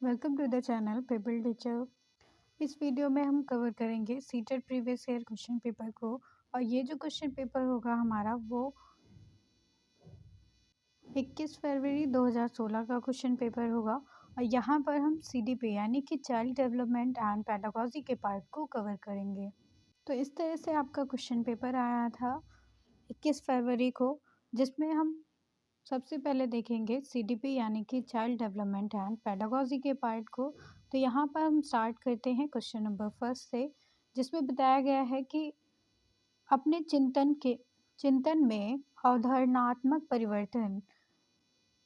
Welcome to the channel people teacher. इस video में हम कवर करेंगे CTET previous year question paper को। और ये जो क्वेश्चन पेपर होगा हमारा वो 21 फरवरी 2016 का क्वेश्चन पेपर होगा। और यहाँ पर हम सीडीपी यानी कि चाइल्ड डेवलपमेंट एंड पेडागोजी के पार्ट को कवर करेंगे। तो इस तरह से आपका क्वेश्चन पेपर आया था 21 फरवरी को, जिसमें हम सबसे पहले देखेंगे सीडीपी यानी कि चाइल्ड डेवलपमेंट एंड पेडागोजी के पार्ट को। तो यहाँ पर हम स्टार्ट करते हैं क्वेश्चन नंबर फर्स्ट से, जिसमें बताया गया है कि अपने चिंतन में अवधारणात्मक परिवर्तन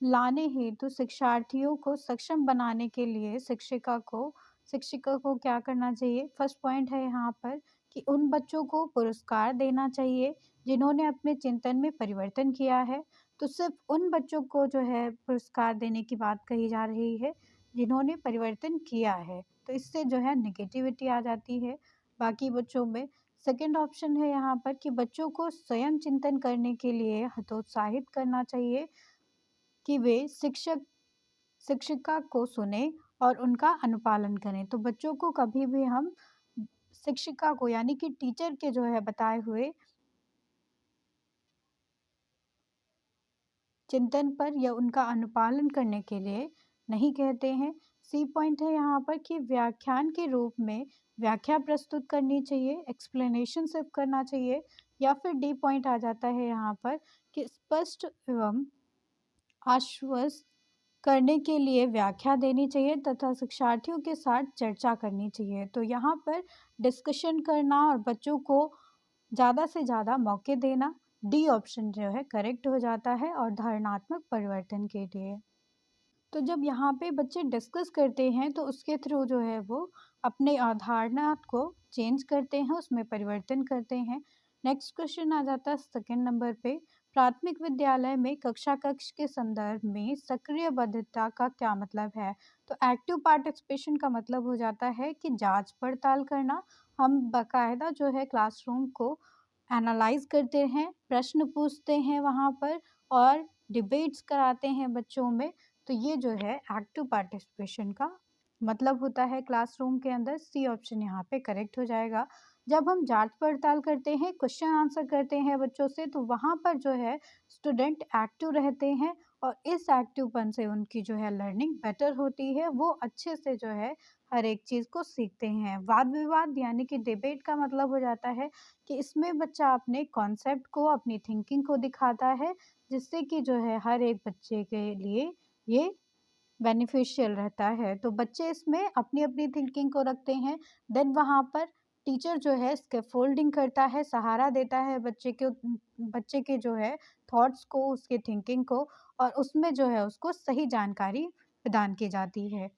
लाने हेतु शिक्षार्थियों को सक्षम बनाने के लिए शिक्षिका को क्या करना चाहिए। फर्स्ट पॉइंट है यहाँ पर कि उन बच्चों को पुरस्कार देना चाहिए जिन्होंने अपने चिंतन में परिवर्तन किया है। तो सिर्फ उन बच्चों को जो है पुरस्कार देने की बात कही जा रही है जिन्होंने परिवर्तन किया है, तो इससे जो है नेगेटिविटी आ जाती है बाकी बच्चों में। सेकंड ऑप्शन है यहाँ पर कि बच्चों को स्वयं चिंतन करने के लिए हतोत्साहित करना चाहिए कि वे शिक्षिका को सुने और उनका अनुपालन करें। तो बच्चों को कभी भी हम शिक्षिका को यानी कि टीचर के जो है बताए हुए चिंतन पर या उनका अनुपालन करने के लिए नहीं कहते हैं। सी पॉइंट है यहाँ पर कि व्याख्यान के रूप में व्याख्या प्रस्तुत करनी चाहिए, एक्सप्लेनेशन सिर्फ करना चाहिए। या फिर डी पॉइंट आ जाता है यहाँ पर कि स्पष्ट एवं आश्वस्त करने के लिए व्याख्या देनी चाहिए तथा शिक्षार्थियों के साथ चर्चा करनी चाहिए। तो यहाँ पर डिस्कशन करना और बच्चों को ज़्यादा से ज़्यादा मौके देना, डी ऑप्शन जो है करेक्ट हो जाता है और धारणात्मक परिवर्तन के लिए। तो जब यहाँ पे बच्चे डिस्कस करते हैं तो उसके थ्रू जो है वो अपने अवधारणा को चेंज करते हैं, उसमें परिवर्तन करते हैं। नेक्स्ट क्वेश्चन आ जाता है सेकंड नंबर पे, प्राथमिक विद्यालय में कक्षा कक्ष के संदर्भ में सक्रिय बद्धता का क्या मतलब है। तो एक्टिव पार्टिसिपेशन का मतलब हो जाता है कि जांच पड़ताल करना। हम बाकायदा जो है क्लासरूम को एनालाइज करते हैं, प्रश्न पूछते हैं वहाँ पर और डिबेट्स कराते हैं बच्चों में। तो ये जो है एक्टिव पार्टिसिपेशन का मतलब होता है क्लासरूम के अंदर। सी ऑप्शन यहाँ पे करेक्ट हो जाएगा। जब हम जांच पड़ताल करते हैं, क्वेश्चन आंसर करते हैं बच्चों से, तो वहाँ पर जो है स्टूडेंट एक्टिव रहते हैं और इस एक्टिवपन से उनकी जो है लर्निंग बेटर होती है, वो अच्छे से जो है हर एक चीज़ को सीखते हैं। वाद विवाद यानी कि डिबेट का मतलब हो जाता है कि इसमें बच्चा अपने कॉन्सेप्ट को, अपनी थिंकिंग को दिखाता है, जिससे कि जो है हर एक बच्चे के लिए ये बेनिफिशियल रहता है। तो बच्चे इसमें अपनी-अपनी थिंकिंग को रखते हैं, देन वहाँ पर टीचर जो है स्कैफोल्डिंग करता है, सहारा देता है बच्चे के जो है थॉट्स को, उसके थिंकिंग को, और उसमें जो है उसको सही जानकारी प्रदान की जाती है।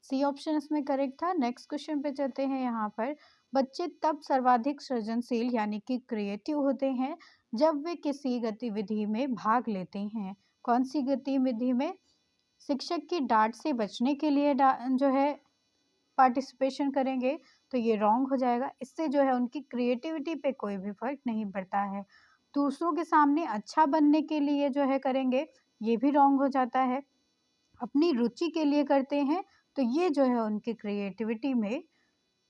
सी ऑप्शन इसमें करेक्ट था। नेक्स्ट क्वेश्चन पे चलते हैं। यहाँ पर बच्चे तब सर्वाधिक सृजनशील यानी कि क्रिएटिव होते हैं जब वे किसी गतिविधि में भाग लेते हैं। कौन सी गतिविधि में? शिक्षक की डाँट से बचने के लिए जो है पार्टिसिपेशन करेंगे, तो ये रॉन्ग हो जाएगा। इससे जो है उनकी क्रिएटिविटी पे कोई भी फ़र्क नहीं पड़ता है। दूसरों के सामने अच्छा बनने के लिए जो है करेंगे, ये भी रॉन्ग हो जाता है। अपनी रुचि के लिए करते हैं, तो ये जो है उनकी क्रिएटिविटी में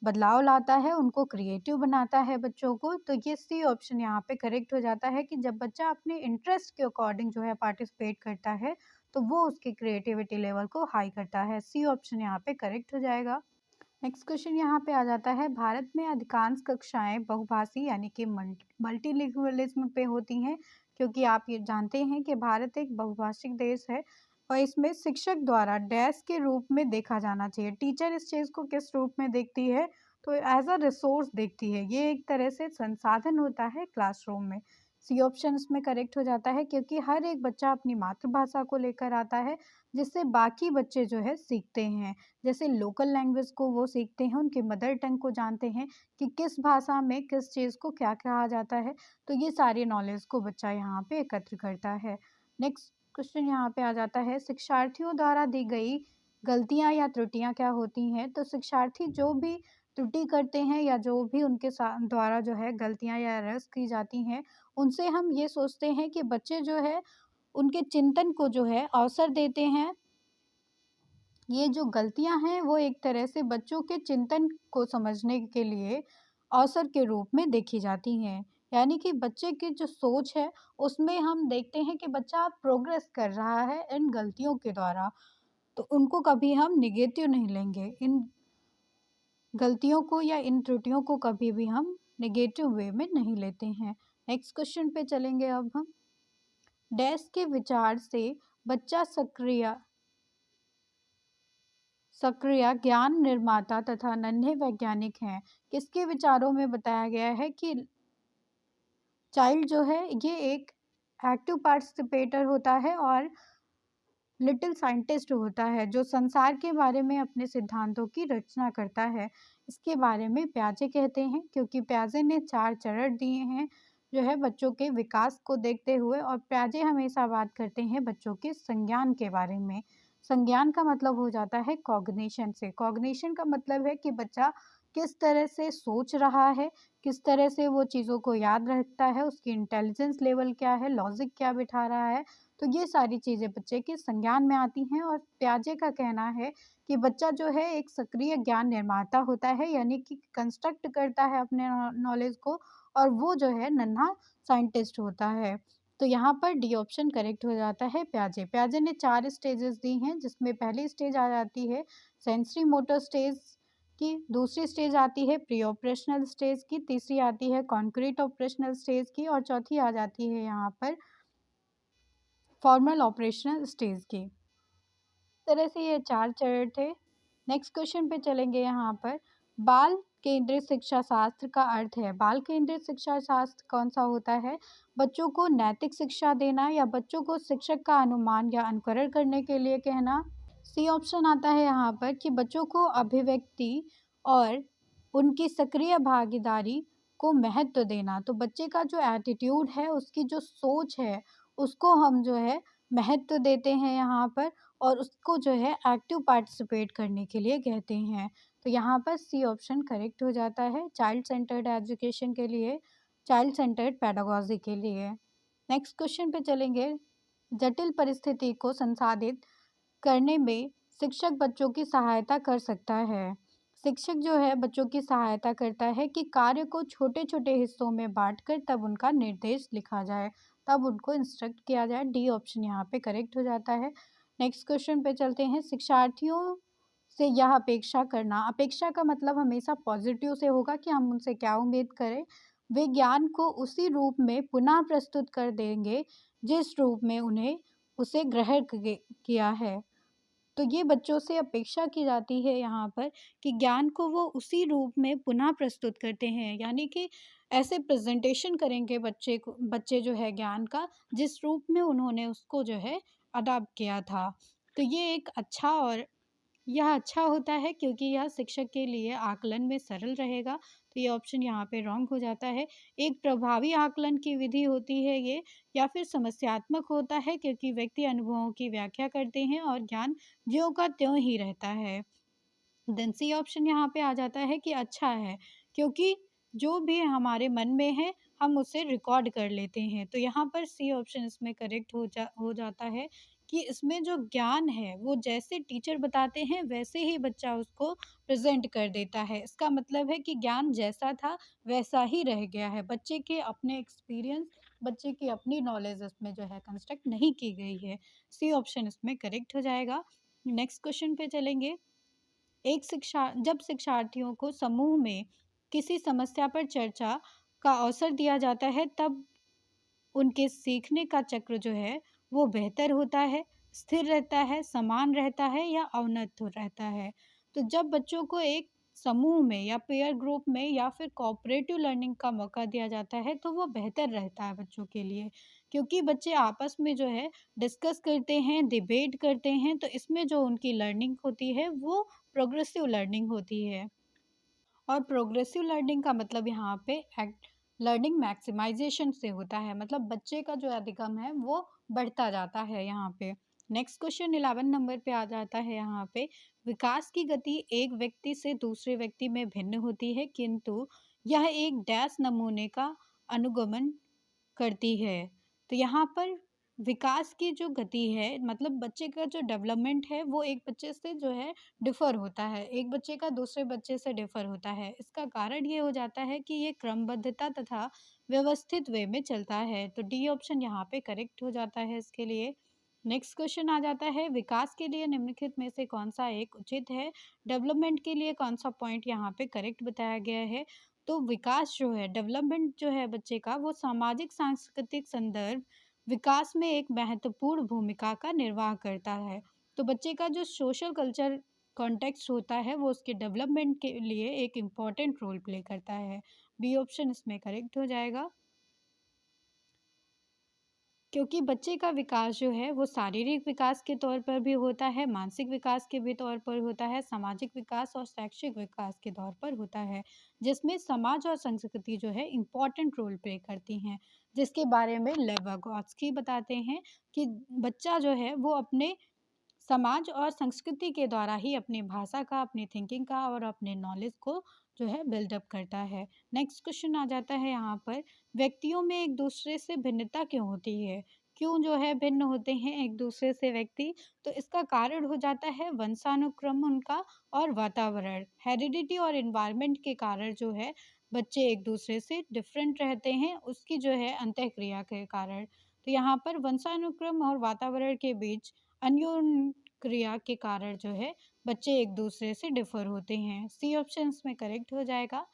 बदलाव लाता है, उनको क्रिएटिव बनाता है बच्चों को। तो ये सी ऑप्शन यहाँ पे करेक्ट हो जाता है कि जब बच्चा अपने इंटरेस्ट के अकॉर्डिंग जो है पार्टिसिपेट करता है, तो वो उसकी क्रिएटिविटी लेवल को हाई करता है। सी ऑप्शन यहाँ पे करेक्ट हो जाएगा। नेक्स्ट क्वेश्चन यहाँ पे आ जाता है, भारत में अधिकांश कक्षाएं बहुभाषी यानी कि मल्टीलिंगुअलिज्म पे होती हैं, क्योंकि आप ये जानते हैं कि भारत एक बहुभाषिक देश है और इसमें शिक्षक द्वारा डैश के रूप में देखा जाना चाहिए। टीचर इस चीज़ को किस रूप में देखती है? तो एज अ रिसोर्स देखती है। ये एक तरह से संसाधन होता है क्लासरूम में। सी ऑप्शन इसमें करेक्ट हो जाता है, क्योंकि हर एक बच्चा अपनी मातृभाषा को लेकर आता है, जिससे बाकी बच्चे जो है सीखते हैं। जैसे लोकल लैंग्वेज को वो सीखते हैं, उनके मदर टंग को जानते हैं कि किस भाषा में किस चीज़ को क्या कहा जाता है। तो ये सारी नॉलेज को बच्चा यहाँ पे एकत्र करता है। नेक्स्ट क्वेश्चन यहाँ पे आ जाता है, शिक्षार्थियों द्वारा दी गई गलतियाँ या त्रुटियाँ क्या होती हैं। तो शिक्षार्थी जो भी त्रुटि करते हैं या जो भी उनके द्वारा जो है गलतियाँ या एरर्स की जाती हैं, उनसे हम ये सोचते हैं कि बच्चे जो है उनके चिंतन को जो है अवसर देते हैं ये जो गलतियाँ हैं वो एक तरह से बच्चों के चिंतन को समझने के लिए अवसर के रूप में देखी जाती हैं। यानी कि बच्चे की जो सोच है उसमें हम देखते हैं कि बच्चा प्रोग्रेस कर रहा है इन गलतियों के द्वारा, तो उनको कभी हम नेगेटिव नहीं लेंगे। इन गलतियों को या इन त्रुटियों को कभी भी हम नेगेटिव वे में नहीं लेते हैं। नेक्स्ट क्वेश्चन पे चलेंगे अब हम। डैश के विचार से बच्चा सक्रिय सक्रिय ज्ञान निर्माता तथा नन्हे वैज्ञानिक हैं। किसके विचारों में बताया गया है कि चाइल्ड जो है ये एक एक्टिव पार्टिसिपेटर होता है और लिटिल साइंटिस्ट होता है जो संसार के बारे में अपने सिद्धांतों की रचना करता है। इसके बारे में प्याजे कहते हैं क्योंकि प्याजे ने 4 चरण दिए हैं जो है बच्चों के विकास को देखते हुए, और प्याजे हमेशा बात करते हैं बच्चों के संज्ञान के बारे में। संज्ञान का मतलब हो जाता है कॉग्निशन से। कॉग्निशन का मतलब है कि बच्चा किस तरह से सोच रहा है, किस तरह से वो चीज़ों को याद रखता है, उसकी इंटेलिजेंस लेवल क्या है, लॉजिक क्या बिठा रहा है। तो ये सारी चीज़ें बच्चे के संज्ञान में आती हैं, और पियाजे का कहना है कि बच्चा जो है एक सक्रिय ज्ञान निर्माता होता है, यानी कि कंस्ट्रक्ट करता है अपने नॉलेज को, और वो जो है नन्हा साइंटिस्ट होता है। तो यहाँ पर डी ऑप्शन करेक्ट हो जाता है पियाजे। पियाजे ने 4 स्टेजेस दी हैं जिसमें पहली स्टेज आ जाती है सेंसरी मोटर स्टेज की, दूसरी स्टेज आती है प्री ऑपरेशनल स्टेज की, तीसरी आती है कॉन्क्रीट ऑपरेशनल स्टेज की, और चौथी आ जाती है यहाँ पर फॉर्मल ऑपरेशनल स्टेज की। इस तरह से ये 4 चरण थे। नेक्स्ट क्वेश्चन पे चलेंगे यहाँ पर। बाल केंद्रित शिक्षा शास्त्र का अर्थ है। बाल केंद्रित शिक्षा शास्त्र कौन-सा होता है? बच्चों को नैतिक शिक्षा देना या बच्चों को शिक्षक का अनुमान या अनुकरण करने के लिए कहना। सी ऑप्शन आता है यहाँ पर कि बच्चों को अभिव्यक्ति और उनकी सक्रिय भागीदारी को महत्व देना। तो बच्चे का जो एटीट्यूड है, उसकी जो सोच है, उसको हम जो है महत्व देते हैं यहाँ पर, और उसको जो है एक्टिव पार्टिसिपेट करने के लिए कहते हैं। तो यहाँ पर सी ऑप्शन करेक्ट हो जाता है चाइल्ड सेंटर्ड एजुकेशन के लिए, चाइल्ड सेंटर्ड पेडागोजी के लिए। नेक्स्ट क्वेश्चन पे चलेंगे। जटिल परिस्थिति को संसाधित करने में शिक्षक बच्चों की सहायता कर सकता है। शिक्षक जो है बच्चों की सहायता करता है कि कार्य को छोटे-छोटे हिस्सों में बाँटकर तब उनका निर्देश लिखा जाए, तब उनको इंस्ट्रक्ट किया जाए। डी ऑप्शन यहाँ पे करेक्ट हो जाता है। नेक्स्ट क्वेश्चन पे चलते हैं। शिक्षार्थियों से यह अपेक्षा करना, अपेक्षा का मतलब हमेशा पॉजिटिव से होगा कि हम उनसे क्या उम्मीद करें। वे ज्ञान को उसी रूप में पुनः प्रस्तुत कर देंगे जिस रूप में उन्हें उसे ग्रहण किया है। तो ये बच्चों से अपेक्षा की जाती है यहाँ पर कि ज्ञान को वो उसी रूप में पुनः प्रस्तुत करते हैं, यानी कि ऐसे प्रेजेंटेशन करेंगे बच्चे जो है ज्ञान का, जिस रूप में उन्होंने उसको जो है अडॉप्ट किया था। तो ये एक अच्छा और यह अच्छा होता है क्योंकि यह शिक्षक के लिए आकलन में सरल रहेगा। तो ये ऑप्शन यहाँ पे रॉन्ग हो जाता है। एक प्रभावी आकलन की विधि होती है ये, या फिर समस्यात्मक होता है क्योंकि व्यक्ति अनुभवों की व्याख्या करते हैं और ज्ञान ज्यों का त्यों ही रहता है। देन सी ऑप्शन यहाँ पे आ जाता है कि अच्छा है क्योंकि जो भी हमारे मन में है हम उसे रिकॉर्ड कर लेते हैं। तो यहाँ पर सी ऑप्शन इसमें करेक्ट हो जाता है कि इसमें जो ज्ञान है वो जैसे टीचर बताते हैं वैसे ही बच्चा उसको प्रेजेंट कर देता है। इसका मतलब है कि ज्ञान जैसा था वैसा ही रह गया है। बच्चे के अपने एक्सपीरियंस, बच्चे की अपनी नॉलेज इसमें जो है कंस्ट्रक्ट नहीं की गई है। सी ऑप्शन इसमें करेक्ट हो जाएगा। नेक्स्ट क्वेश्चन पे चलेंगे। जब शिक्षार्थियों को समूह में किसी समस्या पर चर्चा का अवसर दिया जाता है तब उनके सीखने का चक्र जो है वो बेहतर होता है, स्थिर रहता है, समान रहता है या अवनत हो रहता है। तो जब बच्चों को एक समूह में या पीयर ग्रुप में या फिर कोऑपरेटिव लर्निंग का मौका दिया जाता है तो वो बेहतर रहता है बच्चों के लिए, क्योंकि बच्चे आपस में जो है डिस्कस करते हैं, डिबेट करते हैं, तो इसमें जो उनकी लर्निंग होती है वो प्रोग्रेसिव लर्निंग होती है। और प्रोग्रेसिव लर्निंग का मतलब यहाँ पे एक्ट लर्निंग मैक्सिमाइजेशन से होता है, मतलब बच्चे का जो अधिगम है वो बढ़ता जाता है यहाँ पे। नेक्स्ट क्वेश्चन 11 नंबर पे आ जाता है यहाँ पे। विकास की गति एक व्यक्ति से दूसरे व्यक्ति में भिन्न होती है किंतु यह एक डैश नमूने का अनुगमन करती है। तो यहाँ पर विकास की जो गति है मतलब बच्चे का जो डेवलपमेंट है वो एक बच्चे से जो है डिफ़र होता है, एक बच्चे का दूसरे बच्चे से डिफ़र होता है। इसका कारण ये हो जाता है कि ये क्रमबद्धता तथा व्यवस्थित वे में चलता है। तो डी ऑप्शन यहाँ पे करेक्ट हो जाता है इसके लिए। नेक्स्ट क्वेश्चन आ जाता है विकास के लिए निम्नलिखित में से कौन-सा एक उचित है? डेवलपमेंट के लिए कौन-सा पॉइंट यहाँ पे करेक्ट बताया गया है? तो विकास जो है डेवलपमेंट जो है बच्चे का वो सामाजिक सांस्कृतिक संदर्भ विकास में एक महत्वपूर्ण भूमिका का निर्वाह करता है। तो बच्चे का जो सोशल कल्चर कॉन्टेक्स्ट होता है वो उसके डेवलपमेंट के लिए एक इम्पॉर्टेंट रोल प्ले करता है। बी ऑप्शन इसमें करेक्ट हो जाएगा। क्योंकि बच्चे का विकास जो है वो शारीरिक विकास के तौर पर भी होता है, मानसिक विकास के भी तौर पर होता है, सामाजिक विकास और शैक्षिक विकास के तौर पर होता है, जिसमें समाज और संस्कृति जो है इम्पोर्टेंट रोल प्ले करती हैं, जिसके बारे में लेविगोत्स्की बताते हैं कि बच्चा जो है वो अपने समाज और संस्कृति के द्वारा ही अपनी भाषा का, अपनी थिंकिंग का और अपने नॉलेज को जो है बिल्डअप करता है। नेक्स्ट क्वेश्चन आ जाता है यहाँ पर व्यक्तियों में एक दूसरे से भिन्नता क्यों होती है? क्यों जो है भिन्न होते हैं एक दूसरे से व्यक्ति? तो इसका कारण हो जाता है वंशानुक्रम उनका और वातावरण। हेरिडिटी और एनवायरनमेंट के कारण जो है बच्चे एक दूसरे से डिफरेंट रहते हैं उसकी जो है अंतःक्रिया के कारण। तो यहाँ पर वंशानुक्रम और वातावरण के बीच अन्योन क्रिया के कारण जो है बच्चे एक दूसरे से डिफर होते हैं। सी ऑप्शन इसमें करेक्ट हो जाएगा।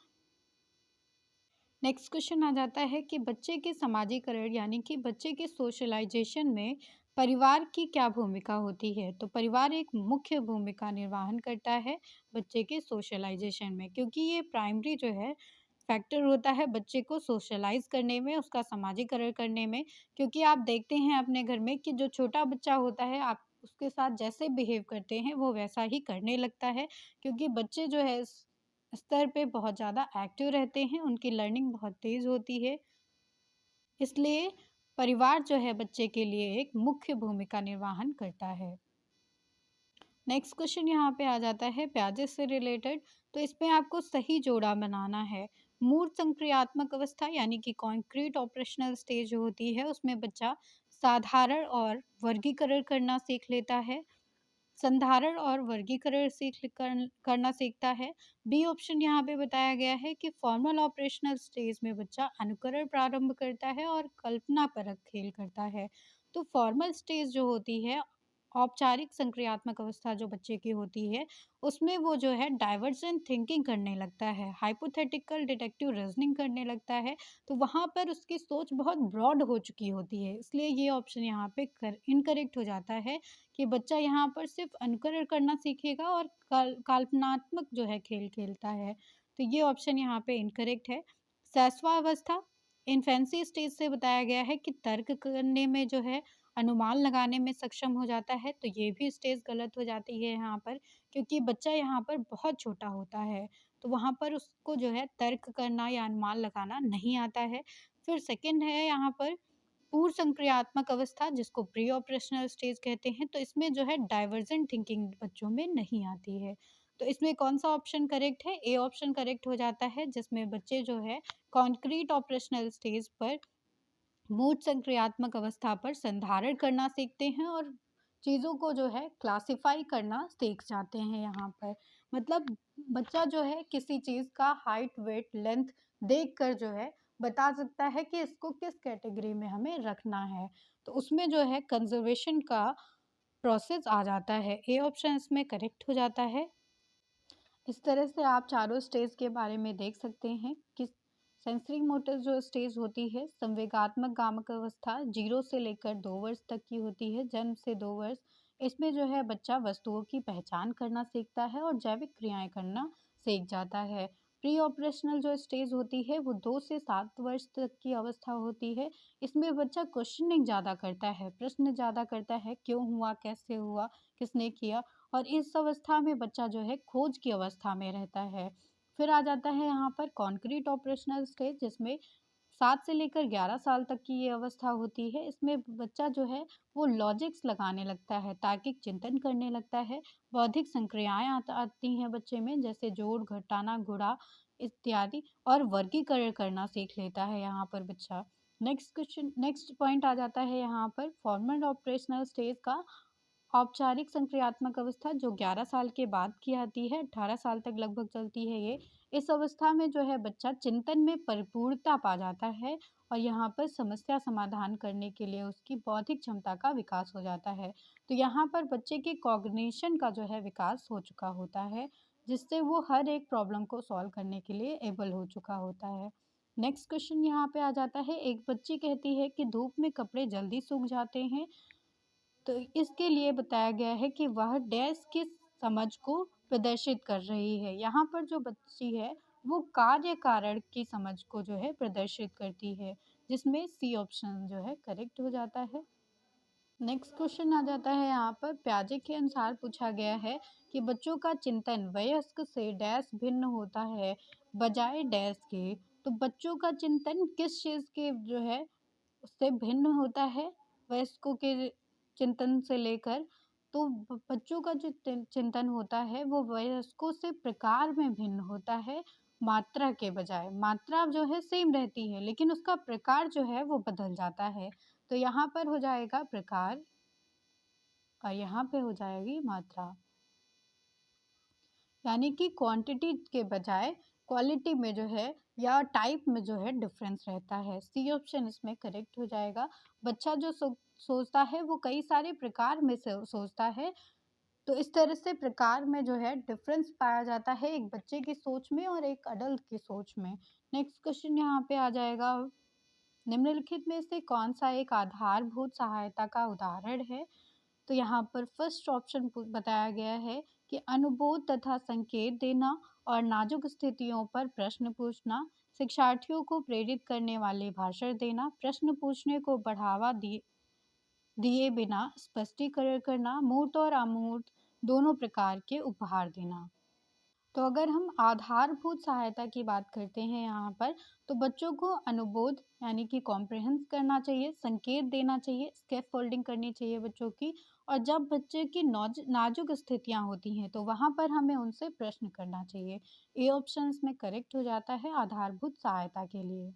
नेक्स्ट क्वेश्चन आ जाता है कि बच्चे के समाजीकरण यानी कि बच्चे के सोशलाइजेशन में परिवार की क्या भूमिका होती है? तो परिवार एक मुख्य भूमिका निर्वाहन करता है बच्चे के सोशलाइजेशन में क्योंकि ये प्राइमरी जो है फैक्टर होता है बच्चे को सोशलाइज करने में, उसका समाजीकरण करने में। क्योंकि आप देखते हैं अपने घर में कि जो छोटा बच्चा होता है आप उसके साथ जैसे बिहेव करते हैं वो वैसा ही करने लगता है क्योंकि बच्चे जो है इस स्तर पे बहुत ज़्यादा एक्टिव रहते हैं, उनकी लर्निंग बहुत तेज़ होती है। इसलिए परिवार जो है बच्चे के लिए एक मुख्य भूमिका निर्वाहन करता है। नेक्स्ट क्वेश्चन यहाँ पे आ जाता है प्याजे से रिलेटेड। तो इसमें आपको सही जोड़ा बनाना है। मूर्त संक्रियात्मक अवस्था यानी कि कॉन्क्रीट ऑपरेशनल स्टेज जो होती है उसमें बच्चा साधारण और वर्गीकरण करना सीख लेता है। संधारण और वर्गीकरण करना सीखता है। बी ऑप्शन यहाँ पे बताया गया है कि फॉर्मल ऑपरेशनल स्टेज में बच्चा अनुकरण प्रारंभ करता है और कल्पना परक खेल करता है। तो फॉर्मल स्टेज जो होती है औपचारिक संक्रियात्मक अवस्था जो बच्चे की होती है उसमें वो जो है डाइवर्जेंट थिंकिंग करने लगता है, हाइपोथेटिकल डिडक्टिव रीजनिंग करने लगता है। तो वहाँ पर उसकी सोच बहुत ब्रॉड हो चुकी होती है, इसलिए ये ऑप्शन यहाँ पे इनकरेक्ट हो जाता है कि बच्चा यहाँ पर सिर्फ अनुकरण करना सीखेगा और काल्पनात्मक जो है खेल खेलता है। तो ये ऑप्शन यहाँ पे इनकरेक्ट है। शैशवावस्था इन्फेंसी स्टेज से बताया गया है कि तर्क करने में जो है अनुमान लगाने में सक्षम हो जाता है, तो ये भी स्टेज गलत हो जाती है यहाँ पर क्योंकि बच्चा यहाँ पर बहुत छोटा होता है, तो वहाँ पर उसको जो है तर्क करना या अनुमान लगाना नहीं आता है। फिर सेकंड है यहाँ पर पूर्व संक्रियात्मक अवस्था जिसको प्री ऑपरेशनल स्टेज कहते हैं, तो इसमें जो है डाइवर्जेंट थिंकिंग बच्चों में नहीं आती है। तो इसमें कौन-सा ऑप्शन करेक्ट है? ए ऑप्शन करेक्ट हो जाता है जिसमें बच्चे जो है कॉन्क्रीट ऑपरेशनल स्टेज पर मूर्त संक्रियात्मक अवस्था पर संधारण करना सीखते हैं और चीज़ों को जो है क्लासिफाई करना सीख जाते हैं यहाँ पर। मतलब बच्चा जो है किसी चीज़ का हाइट, वेट, लेंथ देखकर जो है बता सकता है कि इसको किस कैटेगरी में हमें रखना है। तो उसमें जो है कंज़र्वेशन का प्रोसेस आ जाता है। ए ऑप्शन इसमें करेक्ट हो जाता है। इस तरह से आप चारों स्टेज के बारे में देख सकते हैं कि सेंसरी मोटर जो स्टेज होती है संवेगात्मक गामक अवस्था 0 से लेकर 2 वर्ष तक की होती है, जन्म से 2 वर्ष। इसमें जो है बच्चा वस्तुओं की पहचान करना सीखता है और जैविक क्रियाएं करना सीख जाता है। प्री ऑपरेशनल जो स्टेज होती है वो 2 से 7 वर्ष तक की अवस्था होती है। इसमें बच्चा क्वेश्चनिंग ज़्यादा करता है, प्रश्न ज़्यादा करता है, क्यों हुआ, कैसे हुआ, किसने किया, और इस अवस्था में बच्चा जो है खोज की अवस्था में रहता है। फिर आ जाता है यहाँ पर कॉन्क्रीट ऑपरेशनल स्टेज जिसमें 7 से लेकर 11 साल तक की ये अवस्था होती है। इसमें बच्चा जो है वो लॉजिक्स लगाने लगता है, तार्किक चिंतन करने लगता है, बौद्धिक संक्रियाएँ आती हैं बच्चे में जैसे जोड़, घटाना, गुणा इत्यादि और वर्गीकरण करना सीख लेता है यहाँ पर बच्चा। नेक्स्ट पॉइंट आ जाता है यहाँ पर फॉर्मल ऑपरेशनल स्टेज का औपचारिक संक्रियात्मक अवस्था जो 11 साल के बाद की आती है, 18 साल तक लगभग चलती है ये। इस अवस्था में जो है बच्चा चिंतन में परिपूर्णता पा जाता है और यहाँ पर समस्या समाधान करने के लिए उसकी बौद्धिक क्षमता का विकास हो जाता है। तो यहाँ पर बच्चे के कॉग्निशन का जो है विकास हो चुका होता है, जिससे वो हर एक प्रॉब्लम को सॉल्व करने के लिए एबल हो चुका होता है। नेक्स्ट क्वेश्चन यहाँ पे आ जाता है, एक बच्ची कहती है कि धूप में कपड़े जल्दी सूख जाते हैं। तो इसके लिए बताया गया है कि वह डैश की समझ को प्रदर्शित कर रही है। यहाँ पर जो बच्ची है वो कार्य कारण की समझ को जो है प्रदर्शित करती है, जिसमें सी ऑप्शन जो है करेक्ट हो जाता है। नेक्स्ट क्वेश्चन आ जाता है यहाँ पर प्याजे के अनुसार पूछा गया है कि बच्चों का चिंतन वयस्क से डैश भिन्न होता है बजाय डैश के। तो बच्चों का चिंतन किस चीज़ के जो है उससे भिन्न होता है वयस्कों के चिंतन से लेकर। तो बच्चों का जो चिंतन होता है वो वयस्कों से प्रकार में भिन्न होता है, मात्रा के बजाय। मात्रा जो है सेम रहती है लेकिन उसका प्रकार जो है वो बदल जाता है। तो यहाँ पर हो जाएगा प्रकार और यहाँ पे हो जाएगी मात्रा, यानी कि क्वांटिटी के बजाय क्वालिटी में जो है या टाइप में जो है डिफरेंस रहता है। सी ऑप्शन इसमें करेक्ट हो जाएगा। बच्चा जो सोचता है वो कई सारे प्रकार में से सोचता है, तो इस तरह से प्रकार में जो है डिफरेंस पाया जाता है एक बच्चे की सोच में और एक अडल्ट की सोच में। नेक्स्ट क्वेश्चन यहाँ पे आ जाएगा, निम्नलिखित में से कौन सा एक आधारभूत सहायता का उदाहरण है। तो यहाँ पर फर्स्ट ऑप्शन बताया गया है कि अनुबोध तथा संकेत देना और नाजुक स्थितियों पर प्रश्न पूछना, शिक्षार्थियों को प्रेरित करने वाले भाषण देना, प्रश्न पूछने को बढ़ावा दिए बिना स्पष्टीकरण करना, मूर्त और अमूर्त दोनों प्रकार के उपहार देना। तो अगर हम आधारभूत सहायता की बात करते हैं यहाँ पर, तो बच्चों को अनुबोध यानी कि कॉम्प्रहेंस करना चाहिए, संकेत देना चाहिए, स्कैफ फोल्डिंग करनी चाहिए बच्चों की। और जब बच्चे की नाजुक स्थितियाँ होती हैं तो वहाँ पर हमें उनसे प्रश्न करना चाहिए। ए ऑप्शन इसमें करेक्ट हो जाता है आधारभूत सहायता के लिए।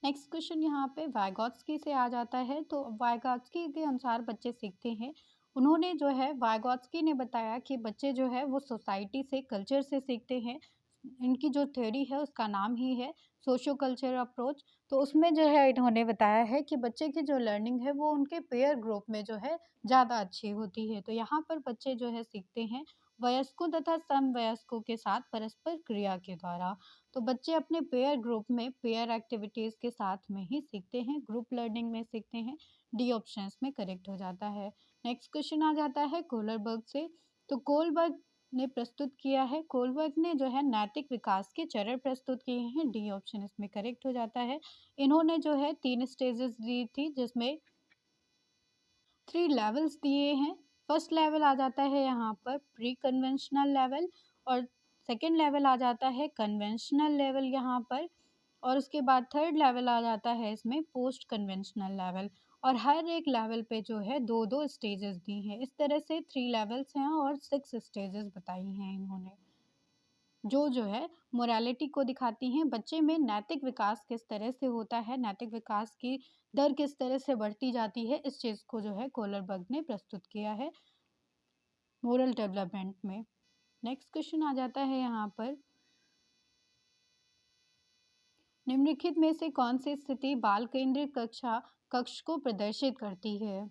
नेक्स्ट क्वेश्चन यहाँ पे वाइगॉत्स्की से आ जाता है। तो वाइगॉत्स्की के अनुसार बच्चे सीखते हैं। उन्होंने जो है वाइगॉत्स्की ने बताया कि बच्चे जो है वो सोसाइटी से कल्चर से सीखते हैं। इनकी जो थ्योरी है उसका नाम ही है सोशियो कल्चर अप्रोच। तो उसमें जो है इन्होंने बताया है कि बच्चे की जो लर्निंग है वो उनके पेयर ग्रुप में जो है ज़्यादा अच्छी होती है। तो यहाँ पर बच्चे जो है सीखते हैं वयस्कों तथा समवयस्कों के साथ परस्पर क्रिया के द्वारा। तो बच्चे अपने पेयर ग्रुप में पेयर एक्टिविटीज़ के साथ में ही सीखते हैं, ग्रुप लर्निंग में सीखते हैं। डी ऑप्शन में करेक्ट हो जाता है। नेक्स्ट क्वेश्चन आ जाता है कोलरबर्ग से। तो कोलबर्ग ने प्रस्तुत किया है, कोलबर्ग ने जो है नैतिक विकास के चरण प्रस्तुत किए हैं। डी ऑप्शन इसमें करेक्ट हो जाता है। इन्होंने जो है 3 स्टेजेस दी थी जिसमें 3 लेवल्स दिए हैं। फर्स्ट लेवल आ जाता है यहाँ पर प्री कन्वेंशनल लेवल और सेकंड लेवल आ जाता है कन्वेंशनल लेवल यहाँ पर, और उसके बाद थर्ड लेवल आ जाता है इसमें पोस्ट कन्वेंशनल लेवल। और हर एक लेवल पे जो है 2-2 स्टेजेस दी हैं। इस तरह से 3 लेवल्स हैं और 6 स्टेजेस बताई हैं इन्होंने, जो है मोरालिटी को दिखाती हैं। बच्चे में नैतिक विकास किस तरह से होता है, नैतिक विकास की दर किस तरह से बढ़ती जाती है, इस चीज़ को जो है कोलरबर्ग ने प्रस्तुत किया है मोरल डेवलपमेंट में। नेक्स्ट क्वेश्चन आ जाता है यहाँ पर, निम्नलिखित में से कौन सी स्थिति बाल केंद्रित कक्ष को प्रदर्शित करती है।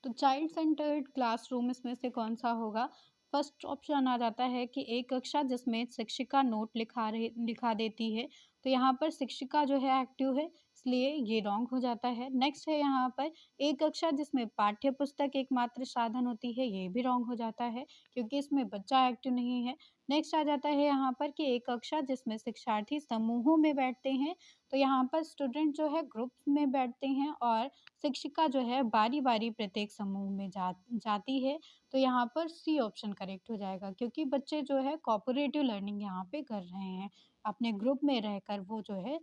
तो चाइल्ड सेंटर्ड क्लासरूम इसमें से कौन सा होगा। फर्स्ट ऑप्शन आ जाता है कि एक कक्षा जिसमें शिक्षिका नोट लिखा देती है। तो यहाँ पर शिक्षिका जो है एक्टिव है इसलिए ये रॉन्ग हो जाता है। नेक्स्ट है यहाँ पर एक कक्षा जिसमें पाठ्य पुस्तक एकमात्र साधन होती है, ये भी रॉन्ग हो जाता है क्योंकि इसमें बच्चा एक्टिव नहीं है। नेक्स्ट आ जाता है यहाँ पर कि एक कक्षा जिसमें शिक्षार्थी समूहों में बैठते हैं। तो यहाँ पर स्टूडेंट जो है ग्रुप में बैठते हैं और शिक्षिका जो है बारी-बारी प्रत्येक समूह में जाती है। तो यहाँ पर सी ऑप्शन करेक्ट हो जाएगा क्योंकि बच्चे जो है कोऑपरेटिव लर्निंग यहाँ पे कर रहे हैं। अपने ग्रुप में रहकर वो जो है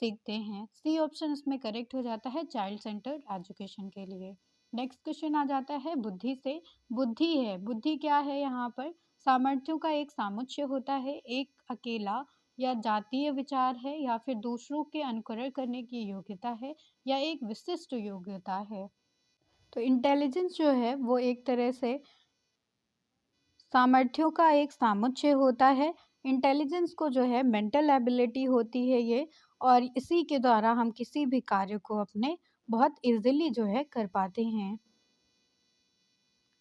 सीखते हैं। सी ऑप्शन इसमें करेक्ट हो जाता है चाइल्ड सेंटर्ड एजुकेशन के लिए। नेक्स्ट क्वेश्चन आ जाता है बुद्धि से। बुद्धि है, बुद्धि क्या है यहाँ पर? सामर्थ्यों का एक सामुच्चय होता है। एक अकेला या जातीय विचार है या फिर दूसरों के अनुकरण करने की योग्यता है या एक विशिष्ट योग्यता है। तो इंटेलिजेंस जो है वो एक तरह से सामर्थ्यों का एक सामुच्चय होता है। इंटेलिजेंस को जो है मेंटल एबिलिटी होती है ये, और इसी के द्वारा हम किसी भी कार्य को अपने बहुत इजीली जो है कर पाते हैं।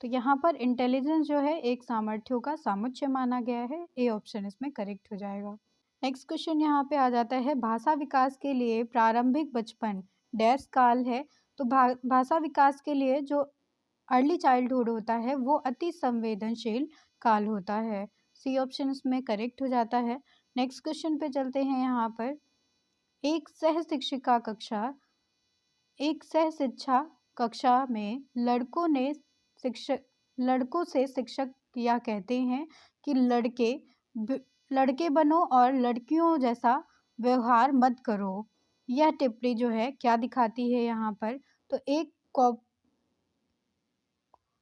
तो यहाँ पर इंटेलिजेंस जो है एक सामर्थ्यों का सामुच्चय माना गया है। ए ऑप्शन इसमें करेक्ट हो जाएगा। नेक्स्ट क्वेश्चन यहाँ पे आ जाता है, भाषा विकास के लिए प्रारंभिक बचपन डैश काल है। तो भाषा विकास के लिए जो अर्ली चाइल्डहुड होता है वो अति संवेदनशील काल होता है। सी ऑप्शन इसमें करेक्ट हो जाता है। नेक्स्ट क्वेश्चन पे चलते हैं यहाँ पर, एक सह शिक्षिका कक्षा एक सह शिक्षा कक्षा में लड़कों से शिक्षक यह कहते हैं कि लड़के बनो और लड़कियों जैसा व्यवहार मत करो। यह टिप्पणी जो है क्या दिखाती है यहाँ पर? तो एक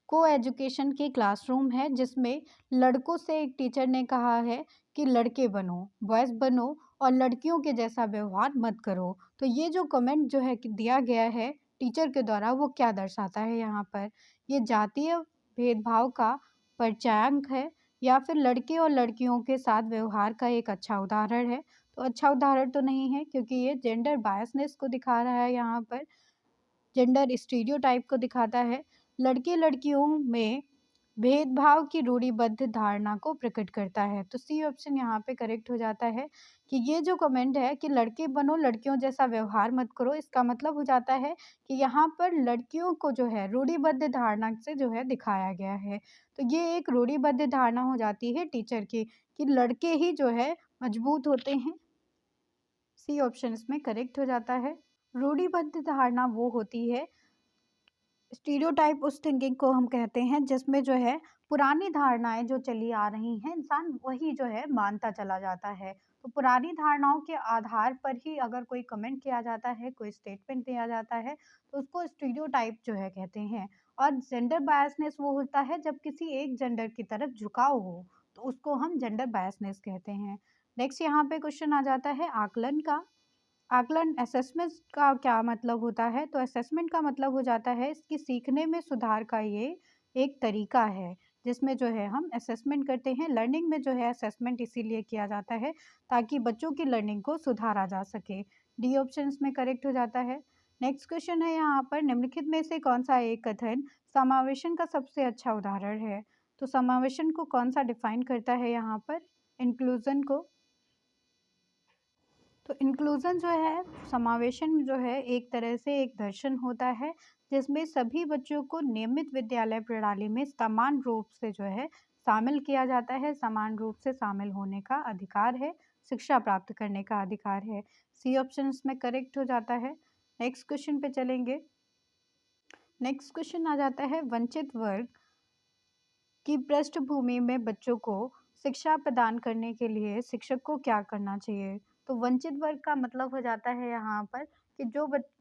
को एजुकेशन की क्लासरूम है जिसमें लड़कों से एक टीचर ने कहा है कि लड़के बनो, बॉयज़ बनो और लड़कियों के जैसा व्यवहार मत करो। तो ये जो कमेंट जो है कि दिया गया है टीचर के द्वारा, वो क्या दर्शाता है यहाँ पर? ये जातीय भेदभाव का पर्चांक है या फिर लड़के और लड़कियों के साथ व्यवहार का एक अच्छा उदाहरण है? तो अच्छा उदाहरण तो नहीं है, क्योंकि ये जेंडर बायसनेस को दिखा रहा है यहाँ पर, जेंडर स्टीरियोटाइप को दिखाता है। लड़के-लड़कियों में भेदभाव की रूढ़िबद्ध धारणा को प्रकट करता है। तो सी ऑप्शन यहाँ पे करेक्ट हो जाता है कि ये जो कमेंट है कि लड़के बनो, लड़कियों जैसा व्यवहार मत करो, इसका मतलब हो जाता है कि यहाँ पर लड़कियों को जो है रूढ़िबद्ध धारणा से जो है दिखाया गया है। तो ये एक रूढ़िबद्ध धारणा हो जाती है टीचर की कि लड़के ही जो है मजबूत होते हैं। सी ऑप्शन इसमें करेक्ट हो जाता है। रूढ़िबद्ध धारणा वो होती है, स्टीरियोटाइप उस थिंकिंग को हम कहते हैं जिसमें जो है पुरानी धारणाएं जो चली आ रही हैं, इंसान वही जो है मानता चला जाता है। तो पुरानी धारणाओं के आधार पर ही अगर कोई कमेंट किया जाता है, कोई स्टेटमेंट दिया जाता है, तो उसको स्टीरियोटाइप जो है कहते हैं। और जेंडर बायसनेस वो होता है जब किसी एक जेंडर की तरफ झुकाव हो, तो उसको हम जेंडर बायसनेस कहते हैं। नेक्स्ट यहाँ पे क्वेश्चन आ जाता है आकलन का। आकलन असेसमेंट का क्या मतलब होता है? तो असेसमेंट का मतलब हो जाता है इसकी सीखने में सुधार का ये एक तरीका है, जिसमें जो है हम असेसमेंट करते हैं। लर्निंग में जो है असेसमेंट इसीलिए किया जाता है ताकि बच्चों की लर्निंग को सुधारा जा सके। डी ऑप्शन इसमें करेक्ट हो जाता है। नेक्स्ट क्वेश्चन है यहाँ पर, निम्नलिखित में से कौन सा एक कथन समावेशन का सबसे अच्छा उदाहरण है? तो समावेशन को कौन सा डिफाइन करता है यहाँ पर? इंक्लूजन को। तो इंक्लूज़न जो है, समावेशन जो है एक तरह से एक दर्शन होता है जिसमें सभी बच्चों को नियमित विद्यालय प्रणाली में समान रूप से जो है शामिल किया जाता है, समान रूप से शामिल होने का अधिकार है, शिक्षा प्राप्त करने का अधिकार है। सी ऑप्शन इसमें करेक्ट हो जाता है। नेक्स्ट क्वेश्चन पे चलेंगे। नेक्स्ट क्वेश्चन आ जाता है, वंचित वर्ग की पृष्ठभूमि में बच्चों को शिक्षा प्रदान करने के लिए शिक्षक को क्या करना चाहिए? तो वंचित वर्ग का मतलब हो जाता है यहाँ पर कि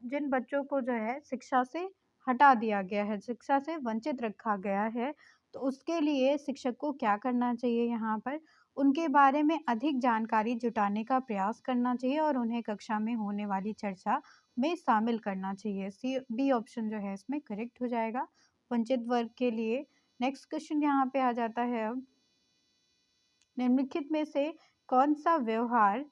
जिन बच्चों को जो है शिक्षा से हटा दिया गया है, शिक्षा से वंचित रखा गया है, तो उसके लिए शिक्षक को क्या करना चाहिए यहाँ पर? उनके बारे में अधिक जानकारी जुटाने का प्रयास करना चाहिए और उन्हें कक्षा में होने वाली चर्चा में शामिल करना चाहिए। सी बी ऑप्शन जो है इसमें करेक्ट हो जाएगा वंचित वर्ग के लिए। नेक्स्ट क्वेश्चन यहाँ पे आ जाता है अब, निम्नलिखित में से कौन सा व्यवहार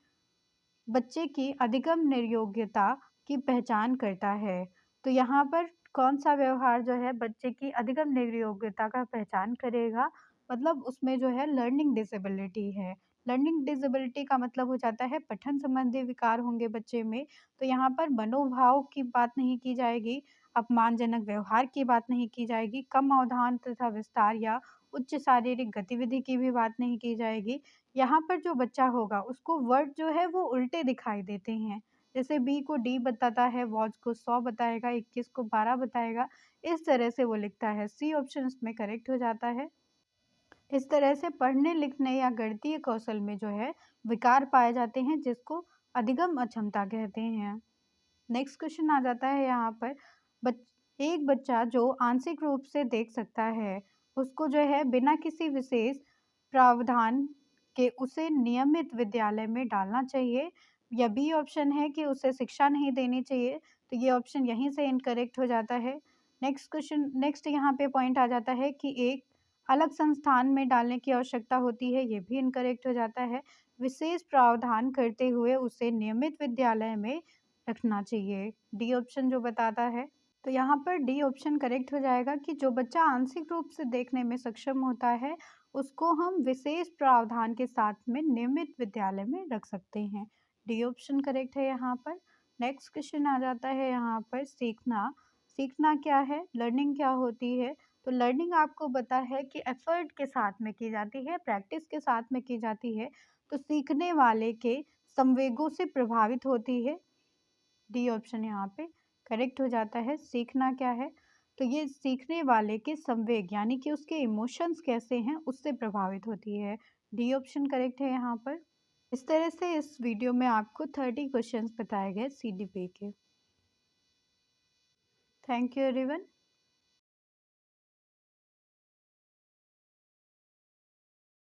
बच्चे की अधिगम निर्योग्यता की पहचान करता है? तो यहाँ पर कौन सा व्यवहार जो है बच्चे की अधिगम निर्योग्यता का पहचान करेगा? मतलब उसमें जो है लर्निंग डिसेबिलिटी है। लर्निंग डिसेबिलिटी का मतलब हो जाता है पठन संबंधी विकार होंगे बच्चे में। तो यहाँ पर मनोभाव की बात नहीं की जाएगी, अपमानजनक व्यवहार की बात नहीं की जाएगी, कम अवधान तथा विस्तार या उच्च शारीरिक गतिविधि की भी बात नहीं की जाएगी। यहाँ पर जो बच्चा होगा उसको वर्ड जो है वो उल्टे दिखाई देते हैं। जैसे बी को डी बताता है, वॉच को 100 बताएगा, 21 को 12 बताएगा, इस तरह से वो लिखता है। सी ऑप्शन इसमें करेक्ट हो जाता है। इस तरह से पढ़ने लिखने या गणितीय कौशल में जो है विकार पाए जाते हैं जिसको अधिगम अक्षमता कहते हैं। नेक्स्ट क्वेश्चन आ जाता है यहाँ पर, एक बच्चा जो आंशिक रूप से देख सकता है उसको जो है बिना किसी विशेष प्रावधान कि उसे नियमित विद्यालय में डालना चाहिए, या बी ऑप्शन है कि उसे शिक्षा नहीं देनी चाहिए, तो ये ऑप्शन यहीं से इनकरेक्ट हो जाता है। नेक्स्ट यहाँ पे पॉइंट आ जाता है कि एक अलग संस्थान में डालने की आवश्यकता होती है, ये भी इनकरेक्ट हो जाता है। विशेष प्रावधान करते हुए उसे नियमित विद्यालय में रखना चाहिए, डी ऑप्शन जो बताता है। तो यहाँ पर डी ऑप्शन करेक्ट हो जाएगा कि जो बच्चा आंशिक रूप से देखने में सक्षम होता है, उसको हम विशेष प्रावधान के साथ में नियमित विद्यालय में रख सकते हैं। डी ऑप्शन करेक्ट है यहाँ पर। नेक्स्ट क्वेश्चन आ जाता है यहाँ पर सीखना। सीखना क्या है, लर्निंग क्या होती है? तो लर्निंग आपको पता है कि एफर्ट के साथ में की जाती है, प्रैक्टिस के साथ में की जाती है, तो सीखने वाले के संवेगों से प्रभावित होती है। डी ऑप्शन यहाँ पे करेक्ट हो जाता है। सीखना क्या है, तो ये सीखने वाले के संवेग यानी कि उसके इमोशंस कैसे हैं उससे प्रभावित होती है। डी ऑप्शन करेक्ट है यहाँ पर। इस तरह से इस वीडियो में आपको 30 क्वेश्चंस बताए गए CDP के। Thank you everyone.